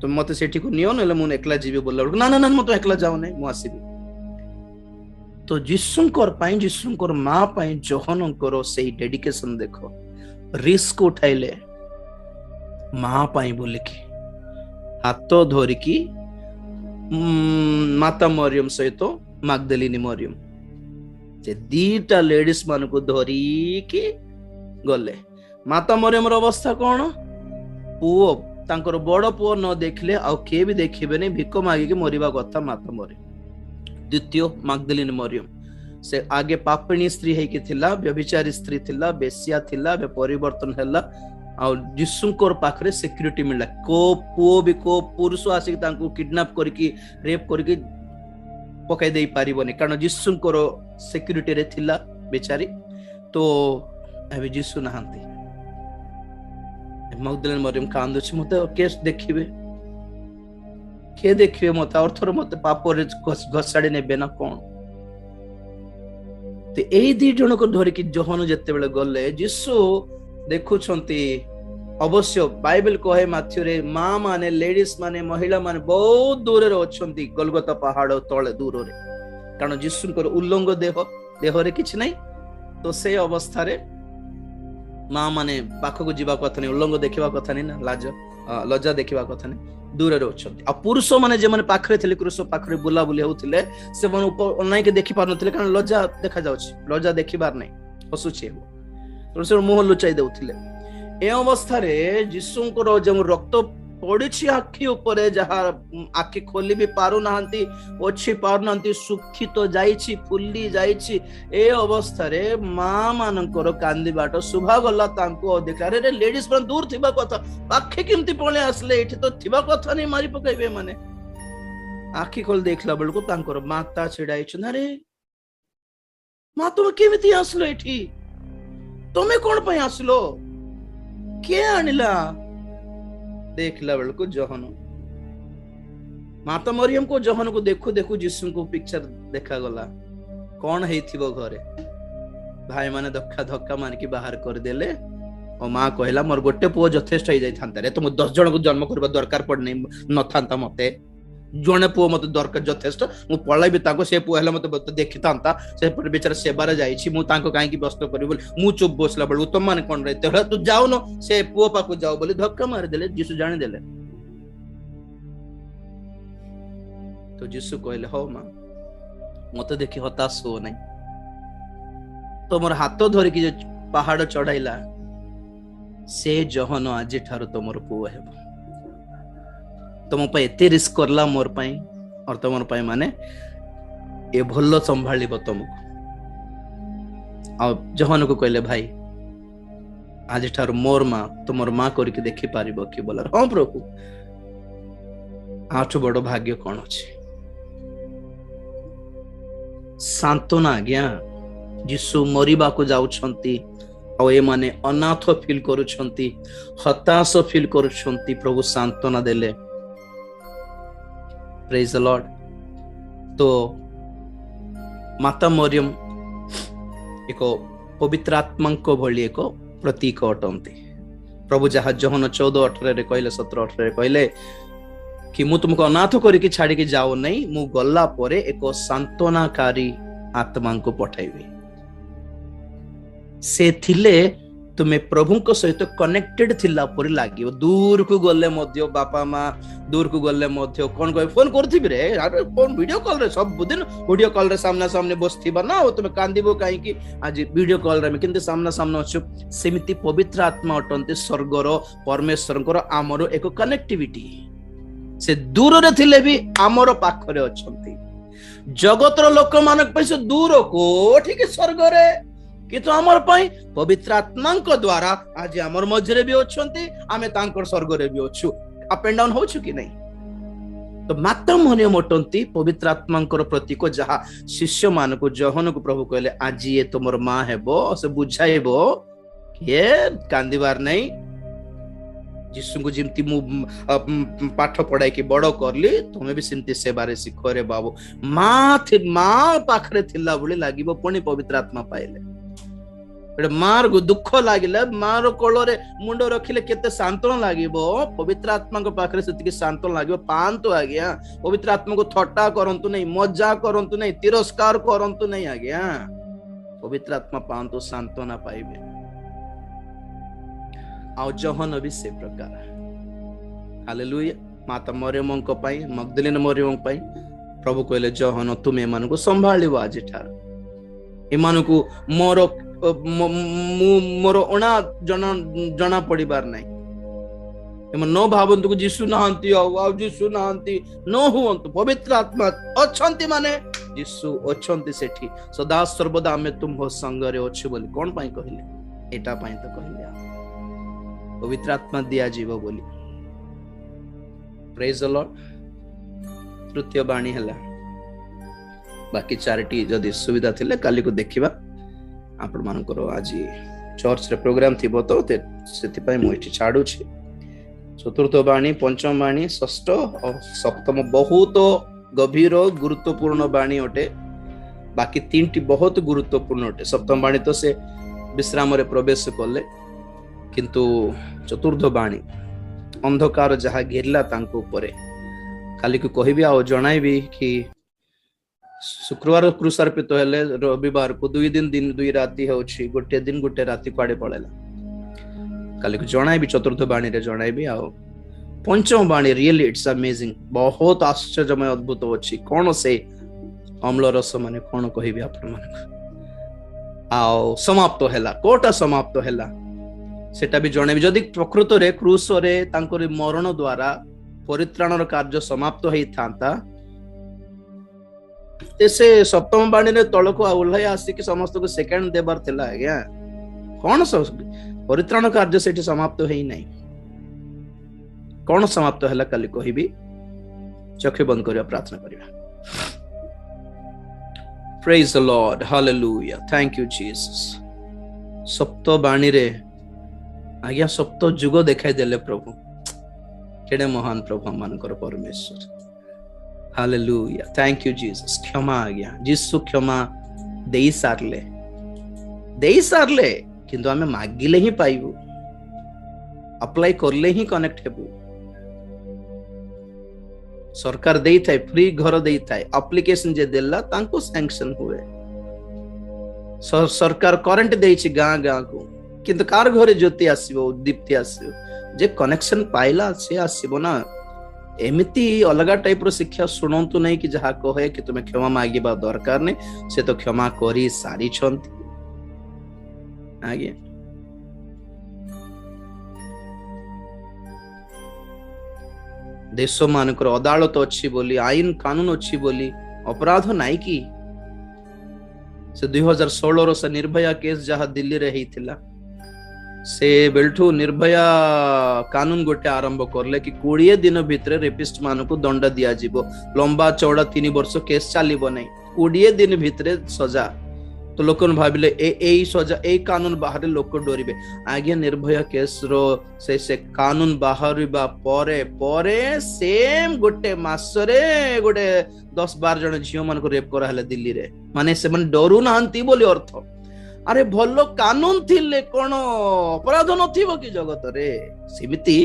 ତୁମେ ମତେ ସେଠିକୁ ନିଅ, ନହେଲେ ମୁଁ ଏକଲା ଯିବି ବୋଲିଲା ବେଳକୁ, ନା ମୁଁ ତ ଏକଲା ଯାଉନାହିଁ, ମୁଁ ଆସିବି। ତ ଯୀଶୁଙ୍କର ପାଇଁ, ଯୀଶୁଙ୍କର ମା ପାଇଁ ଜହନଙ୍କର ସେଇ ଡେଡିକେସନ ଦେଖ, ରିସ୍କ ଉଠାଇଲେ ମା ପାଇଁ ବୋଲିକି, ହାତ ଧରିକି ମାତା ମରିୟମ ସହିତ ମାଗଦଲିନୀ ମରିୟମ, ସେ ଦିଟା ଲେଡିଜ ମାନଙ୍କୁ ଧରିକି ଗଲେ। ମାତା ମରିୟମର ଅବସ୍ଥା କଣ, ପୁଅ ତାଙ୍କର ବଡ ପୁଅ ନ ଦେଖିଲେ ଆଉ କିଏ ବି ଦେଖିବେନି, ଭିକ ମାଗିକି ମରିବା କଥା ମାତା ମରିୟମ। ଦ୍ୱିତୀୟ ମାଗଦଲିନୀ ମରିୟମ, ସେ ଆଗେ ପାପିଣୀ ସ୍ତ୍ରୀ ହେଇକି ଥିଲା, ବ୍ୟଭିଚାରୀ ସ୍ତ୍ରୀ ଥିଲା, ବେଶ୍ୟା ଥିଲା, ଏବେ ପରିବର୍ତ୍ତନ ହେଲା, ଆଉ ଯୀଶୁଙ୍କର ପାଖରେ ସିକ୍ୟୁରିଟି ମିଳିଲା। କୋ ପୁଅ ବି କୋ ପୁରୁଷ ଆସିକି ତାଙ୍କୁ କିଡନାପ କରିକି ରେପ କରିକି ପକାଇ ଦେଇ ପାରିବନି, କାରଣ ଯୀଶୁଙ୍କର ସିକ୍ୟୁରିଟିରେ ଥିଲା ବେଚାରୀ। ତ ଏବେ ଯୀଶୁ ନାହାନ୍ତି, ମଗଦଲିନୀ ମରିୟମ କାନ୍ଦୁଛି, ମତେ କିଏ ଦେଖିବେ, କିଏ ଦେଖିବେ ମତେ, ଆଉ ଥରେ ମତେ ପାପରେ ଘସାଡି ନେବେ ନା କଣ? ଏଇ ଦି ଜଣକୁ ଧରିକି ଜହନ ଯେତେବେଳେ ଗଲେ, ଯୀଶୁ ଦେଖୁଛନ୍ତି, ଅବଶ୍ୟ ବାଇବେଲ କହେ ମାଥ୍ୟୁରେ, ମା ମାନେ, ଲେଡିଜ ମାନେ, ମହିଳା ମାନେ ବହୁତ ଦୂରରେ ଅଛନ୍ତି, ଗୋଲଗୋତା ପାହାଡ ତଳେ ଦୂରରେ, କାରଣ ଯୀଶୁଙ୍କର ଉଲ୍ଲଙ୍ଗ ଦେହରେ କିଛି ନାହିଁ। ତ ସେ ଅବସ୍ଥାରେ ମା ମାନେ ପାଖକୁ ଯିବା କଥା ନାହିଁ, ଉଲ୍ଲଙ୍ଗ ଦେଖିବା କଥା ନାହିଁ ନା, ଲଜ୍ଜା ଦେଖିବା କଥା ନାହିଁ, ଦୂରରେ ଅଛନ୍ତି। ଆଉ ପୁରୁଷ ମାନେ ଯେମାନେ ପାଖରେ ଥିଲେ, କ୍ରୁଶ ପାଖରେ ବୁଲାବୁଲି ହଉଥିଲେ, ସେମାନେ ଅନାଇକି ଦେଖି ପାରୁନଥିଲେ, କାରଣ ଲଜ୍ଜା ଦେଖାଯାଉଛି, ଲଜ୍ଜା ଦେଖିବାର ନାହିଁ, ହସୁଛି, ସେ ମୁହଁ ଲୁଚାଇ ଦେଉଥିଲେ। ଏ ଅବସ୍ଥାରେ ଯୀଶୁଙ୍କର ଯେଉଁ ରକ୍ତ ପଡିଛି ଆଖି ଉପରେ, ଯାହା ଆଖି ଖୋଲି ବି ପାରୁନାହାନ୍ତି, ପୋଛି ପାରୁନାହାନ୍ତି, ଶୁଖି ତ ଯାଇଛି, ଫୁଲି ଯାଇଛି, ଏ ଅବସ୍ଥାରେ ମା ମାନଙ୍କର କାନ୍ଦିବାଟା ଶୁଭାଗଲା ତାଙ୍କୁ। ଦେଖିଲା ଲେଡିଜ ମାନେ ଦୂର ଥିବା କଥା, ପାଖେ କେମିତି ପଳେଇ ଆସିଲେ, ଏଠି ତ ଥିବା କଥା ନେଇ ମାରି ପକାଇବେ ମାନେ। ଆଖି ଖୋଲି ଦେଖିଲା ବେଳକୁ ତାଙ୍କର ମାତା ଛିଡା ହେଇଛନ୍ତି। ଆରେ ମା, ତମେ କେମିତି ଆସିଲ ଏଠି, ତମେ କଣ ପାଇଁ ଆସିଲ, କିଏ ଆଣିଲା? ଦେଖିଲା ବେଳକୁ ଜହନ माता मरियम को जहन को देखु देखु जीसु को पिक्चर देखा गला कौन हेइथिबो घरे भाई माने धक्का धक्का मार के बाहर कर देले और माँ कहला मोर गोटे पुओ यथेष्ट हो जाइथांता रे तो मु 10 जन को जन्म करबा दरकार पड़ने न थांता मते जने पुओ मते दरकार यथेष्ट मु पळाइबे ताको से पुओ हेला मते देखितांता से बेचारा सेबारे जाईछि मु ताको काहे की व्यस्त करिबो बोली मु चुप बसला बळू तुम माने कोन रहते तू जाओ न से पुओ पाको जाओ बोली धक्का मार देले जीसु जानि देले तो जीसु कहले हो माँ मते देखि हताश हो नहीं तो मोर हाथ धरि कि पहाड़ चढ़ाइला से जहन आज ठार तुमर पुओ हेब तुम एते रिस्क करला मोर पाई और तुमर पाई माने ए भल्लो संभालिब तुमको आ जहन को कहले भाई आज ठार मोर माँ तुमर माँ करके देखि पारिबो कि बोला हां प्रभु आठ बड़ भाग्य कौन अछि सांत्वना आज्ञा जीसु मरिबा को जाउछंती और ए माने अनाथ फील करूछंती हताश फील करूछंती प्रभु सांत्वना देले प्रेज द लॉर्ड तो माता मरियम एक पवित्र आत्मा को भली एक प्रतीक अटंती प्रभु जहाँ जहन 14:18 रे कहले 17:18 रे कहले कि मु तुमको अनाथ करके छाड़ी के जाओ नहीं मु गल्ला परे एक सांत्वनाकारी आत्मा को पठाइबी से थिले तुम्हें प्रभु को सहित कनेक्टेड थिला परि लागियो दूर को गले मध्य बापा माँ दूर को गले मध्य कौन कहे फोन करथिबि रे अरे फोन वीडियो कॉल रे सब दिन वीडियो कॉल रे सामना सामने बसथिबा ना तुम कांदिबो काई कि आज वीडियो कॉल रे किंतु सामना सामने अछु सेमिति पवित्र आत्मा अटंते स्वर्गर परमेश्वरकर आमरो एक कनेक्टिविटी से दूर रे थिले भी आमरो पाखरे अछंती जगतर लोक मानक पे से दूर को ठीक स्वर्ग रे किंतु आमर पाई पवित्र आत्मा द्वारा आज आमर मझरे भी अछंती आमे तांकर स्वर्ग रे भी अछु अप एंड डाउन होछु कि नहीं तो माता मरियम अटंती पवित्र आत्मा प्रतीक जहा शिष्य मान को जहन को प्रभु कहले आज ये तुमर माँ हेबो से बुझाइबो ये कांदिबार नहीं जीसु को जिमती मु पाठ पढ़ाई की बड़ करली तुम्हें भी सिमती सेवारे शिख रे बाबू माँ पाखरे थिला बोली लागिबो पुणी पवित्र आत्मा पाइले मार को दुख लागिले मार कोଳରେ मुंड रखिले केते शांतन लागिबो पवित्र आत्मा को पाखरे सेतिके शांतन लागिबो पांतो आज्ञा पवित्र आत्मा को थट्टा करंतु नहीं मजा करंतु नहीं तिरस्कार करंतु नहीं आज्ञा पवित्र आत्मा पांतो शांतना पाइबे आ जहन भी से प्रकार हालेलुया माता मरियम को पाई मगदलीन मरियम पाई प्रभु कहले जहन तुम एमान को संभालिबो आज ठार एमान को मोर ओणा जना पड़िबार नहीं एमन न भावंतु जीसु नहांती आ जीसु नहांती न हुवंतु पवित्र आत्मा अछंती माने जीसु अछंती सेठी सदा सर्वदा हमें तुम हो संग रे अछि बोली कोन पाई कहले एटा पाई तो कहले पवित्र आत्मा दिया जीव बोली प्रेज द लॉर्ड तृतीय बाणी हला बाकी चारिटी जदि सुविधा थिले काली को देखिबा आपण मानकर आज चर्च रे प्रोग्राम थिबो तो सेति पई मु एठी छाडू छी चतुर्थ बाणी पंचम बाणी षष्ठ और सप्तम बहुत गभीर गुरुत्वपूर्ण बाणी अटे बाकी तीनटी बहुत गुरुत्वपूर्ण अटे सप्तम बाणी तो से विश्राम रे प्रवेश करले किंतु चतुर्थ बाणी अंधकार जहा घेरला तांको ऊपरे काली को कहबी आ जणाइबी कि शुक्रवार क्रुसार्पित हेले रविवार को 2 दिन 2 राति होछि गोटे दिन गोटे राति कुआडे पळेला काली को जणाइबी चतुर्थ बाणी रे जणाइबी आ पंचम बाणी रियली इट्स अमेजिंग बहुत आश्चर्यमय अद्भुत अछि कोन से अम्ल रस माने कोन कहबी आपण माने आ समाप्त हैला कोटा समाप्त हैला सेटा भी जणाइबी जदि प्रकृत रे क्रूस रे तांकर मरण द्वारा परित्राणर कार्य समाप्त होई थांता से सप्तम बाणी रे तळको ओल्हाय आसी कि समस्त को सेकंड देबार थिला आज्ञा कोन परित्राण कार्य सेठी समाप्त होई नाही कोन समाप्त हैला काली कहबी चक्षु बंद करिया प्रार्थना करिया praise the lord hallelujah thank you Jesus सप्त बाणी रे आज्ञा सप्त जुग देखाई देले प्रभु केडे महान प्रभु मानकर परमेश्वर हालेलुया, थैंक यू जीसस। क्षमा आज्ञा जीसु क्षमा देई सारले किंतु आमे मागिले ही पाइबु, अप्लाई करले ही कनेक्ट हेबु। सरकार देई थाए, फ्री घर देई थाए, एप्लीकेशन जे देला तांको सैंक्शन हुए। सरकार करंट देइछि गाँ गाँ को, किंतु कार घरे ज्योति आसीबो, दीप्ति आसीबो, जे कनेक्शन पाइला से आसीबो ना। एमिति अलग टाइप रो शिक्षा सुनंतु नहीं कि जहा कहे कि तुम्हें क्षमा मागिबा दरकार नहीं, से तो क्षमा करी सारी छंती। आगे देश मानकर अदालत अच्छी बोली, आईन कानून अच्छी बोली अपराध नाई कि से 2016 से निर्भया केस जहाँ दिल्ली रे हिथिला, से बेल्ठू निर्भया कानून गोटे आरंभ करले कि 20 दिन भितर रेपिस्ट मान को दंड दिया जीवो। लंबा चौड़ा 3 वर्ष केस चलिबो नहीं, 20 दिन भितर सजा। तो लोक भाविले ए सजा ए कानून बाहर लोक डरिबे। आगे निर्भया केस रो से कानून बाहर परे परे सेम गोटे मासरे गोटे 10-12 जन झियो मान को रेप करा हले दिल्ली रे। माने से मन डरू नांती बोली अर्थ। अरे भलो कानून थिले कोन अपराध नथिबो कि जगत रे? सेमिति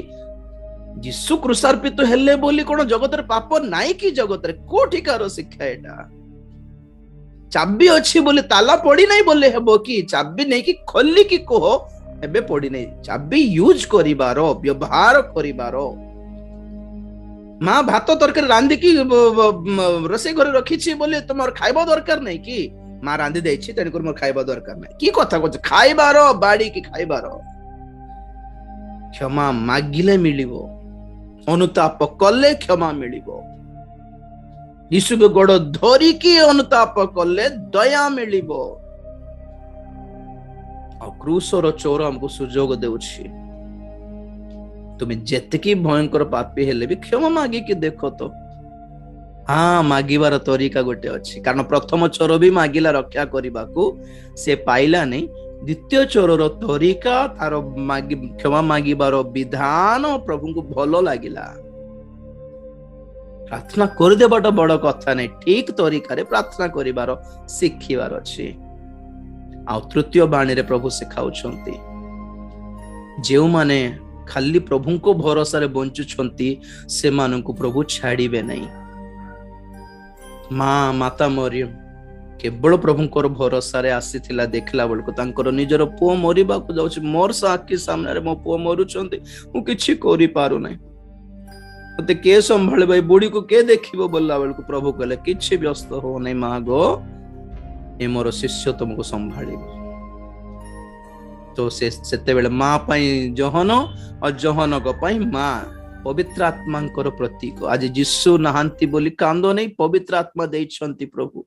यीशु क्रूसार्पित हेले बोली कोन जगत रे पाप नाई कि जगत रे? कोठिकार शिक्षा एटा? चाबी अच्छी बोले ताला पड़ी नहीं बोले हेबो कि? चाबी नहीं कि खोली कि कहो एबे पड़ी नहीं। चाबी यूज करिबारो, व्यवहार करिबारो। मां भात तरकारी रांधी की रसोई घर रखी छी बोले तुमर खाइबा दरकार नहीं कि? मां रांधी देछि तेन कर मोर खाइबा दरकार नहीं की कथा कहछ? खाइबारो बाड़ी की खाइबारो। क्षमा मागिले मिलिबो, अनुताप कले क्षमा मिलिबो। यीशु के गोड़ धरी की अनुताप कले दया मिलिबो। आ क्रूसर चोर हमको सुजोग देउछि, तुम जेतकी भयंकर पापी हेले भी क्षमा मागी कि देखो तो। हाँ, मागिबार तरीका गोटे अछि, कारण प्रथम चोर भी मागिला रक्षा करबा को, से पाइला नहीं। द्वितीय चोरर तरीका तार क्षमा मागिबार विधान प्रभु को भलो लागिला। प्रार्थना कर देबाटा बड़ कथा नहीं, ठीक तरीका रे प्रार्थना करिबार शिखिबार अछि। आ तृतीय बाणी रे प्रभु सिखाउछंती, जेउ माने खाली प्रभु को भरोसा रे बंचुछंती से माननकु प्रभु छाड़िबे नहीं। मां माता मरियम केवल प्रभुंकर भरोसा रे आसीथिला, देखला बेलको तांकर निजर पुओ मरिबा को जाउछि। मोर साखी सामने रे मो पुओ मरुछंती, मु किछि करि पारु नहीं, मते के संभाळे भाई, बुढ़ी को के देखिबो बोलला बेलको प्रभु कहले किछि व्यस्त हो नहीं मां गो, ए मोर शिष्य तुमको संभाळिबो। तो सेते बेले मां पई जहन और जहन को पई मां, पवित्र आत्मांकर प्रतीक। आज यीशु नहांती बोली कांदो नहीं, पवित्र आत्मा देइछंती प्रभु।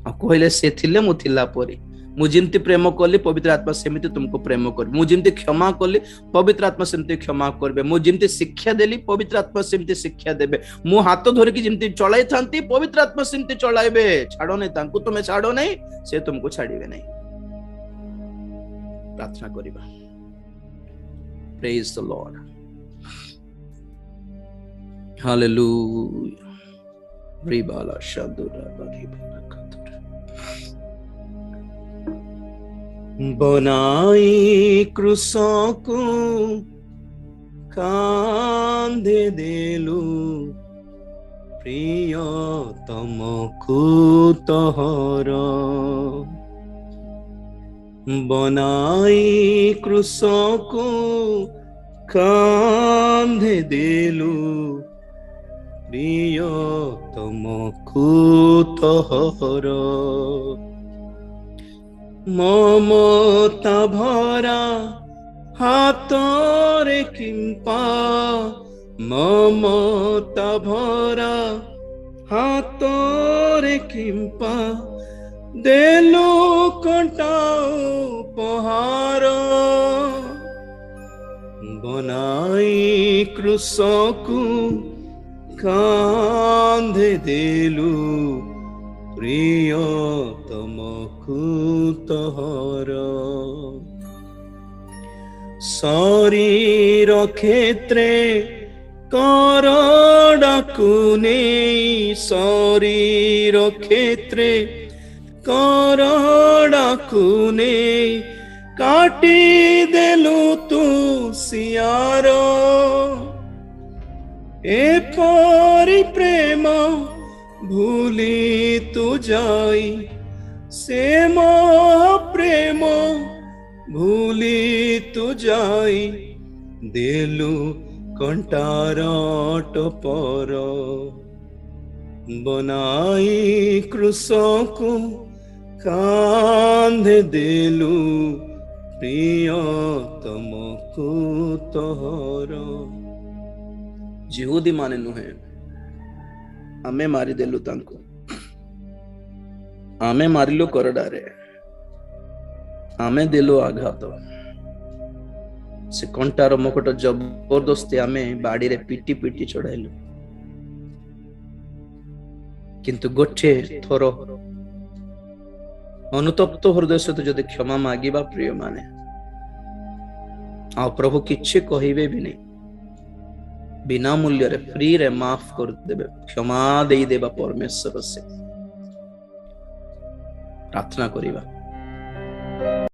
आ कहले से थिले मु थिला परी, मु जिमती प्रेम कली पवित्र आत्मा सेमिति तुमको प्रेम कर, मु जिमती क्षमा कली पवित्र आत्मा सेमिति क्षमा करबे, मु जिमती शिक्षा देली पवित्र आत्मा सेमिति शिक्षा देबे, मु हाथ धरि कि जिमती चलाई थांती पवित्र आत्मा सेमिति चलाइबे। छाड़ो नहीं तांको, तुमे छाड़ो नहीं से तुमको छाड़िबे नहीं। प्रार्थना करिबा। Praise the lord, hallelujah. रिबाला शादुरा बरिबा बनाई क्रूसों को कांधे देलु, प्रिय तमको तोहर। बनाई क्रूसों को कांधे देलु, प्रिय तमको तोहर। ममता भरा हातरे किंपा, ममता भरा हातरे किंपा, देलो कंटाओ पहाड़। बनाई क्रूसों को कांधे देलु, प्रिय तमको तोहर। शरीर क्षेत्रे କରଡ଼ାକୁ ନେଇ ଶରୀର କ୍ଷେତ୍ରେ କରଡ଼ାକୁ ନେଇ କାଟି ଦେଲୁ ତୁ ସିଆର ଏପରି ପ୍ରେମ ଭୁଲି ତୁ ଯାଇ ସେ ମୋ ପ୍ରେମ ଭୁଲି ତୁ ଯାଇ ଦେଲୁ କଣ୍ଟାର ଟପର ବନାଇ କୃଷକୁ କାନ୍ଧେ ଦେଲୁ ପ୍ରିୟତମକୁ ତୋର। ଯିହୁଦୀ ମାନେ ନୁହେଁ, ଆମେ ମାରିଦେଲୁ ତାଙ୍କୁ, ଆମେ ମାରିଲୁ କରଡ଼ାରେ, ଆମେ ଦେଲୁ ଆଘାତ। ସେ କଣ୍ଟାର ମୁକୁଟ ଜବରଦସ୍ତି ଆମେ ବାଡିରେ ପିଟି ପିଟି ଚଢାଇଲୁ। କିନ୍ତୁ ଗୋଟିଏ ଥର ଅନୁତପ୍ତ ହୃଦୟ ସହିତ ଯଦି କ୍ଷମା ମାଗିବା ପ୍ରିୟ ମାନେ, ଆଉ ପ୍ରଭୁ କିଛି କହିବେ ବି ନାହିଁ, ବିନା ମୂଲ୍ୟରେ ଫ୍ରିରେ ମାଫ କରିଦେବେ, କ୍ଷମା ଦେଇଦେବା ପରମେଶ୍ୱର। ସେ ପ୍ରାର୍ଥନା କରିବା।